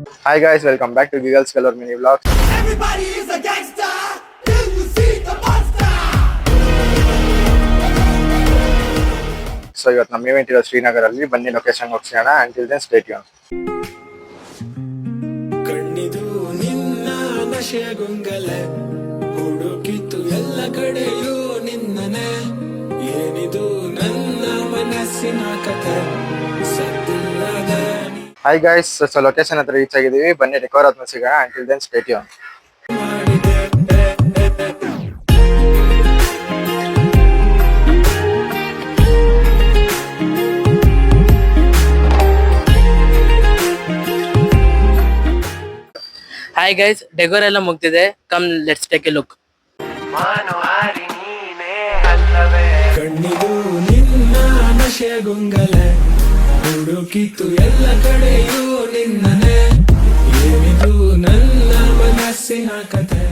Hi guys, welcome back to Giggles Color Mini Vlogs. Everybody is a gangster till you see the monster. So ಇವತ್ತು ನಮ್ಮ event ಇರೋ ಶ್ರೀನಗರಲ್ಲಿ ಬನ್ನಿ location ಹೋಗ್ಸೋಣ. Until then stay tuned. ಕಣ್ಣಿದು ನಿನ್ನ ನಶೆಗೊಂಗಲೆ ಹುಡುಕಿತು ಎಲ್ಲ ಕಡೆಯೂ ನಿನ್ನನೆ ಏನಿದು ನನ್ನ ಮನಸ್ಸಿನ ಕಥೆ ಸತ್ತಿಲ್ಲದ Hi guys, so ಲೊಕೇಶನ್ ಹತ್ರ ರೀಚ್ ಆಗಿದ್ದೀವಿ. ಬನ್ನಿ ರಿಕವರ್ ಆದ್ಮೇಲೆ ಸಿಗೋಣ. Until then stay tuned. ಮಾಡಿದೆ ಹಾಯ್ ಗೈಸ್, ಡೆಕೋರ್ ಎಲ್ಲ ಮುಗ್ದಿದೆ. Come let's take a look. ಕಣ್ಣಿದು ನಿನ್ನ ನಶೆಗೊಂಗಲೆ ಹುಡುಕಿತು ಎಲ್ಲ ಕಡೆಯೂ ನಿನ್ನನೆ ಏನಿದು ನನ್ನ ಮನಸ್ಸಿನ ಕಥೆ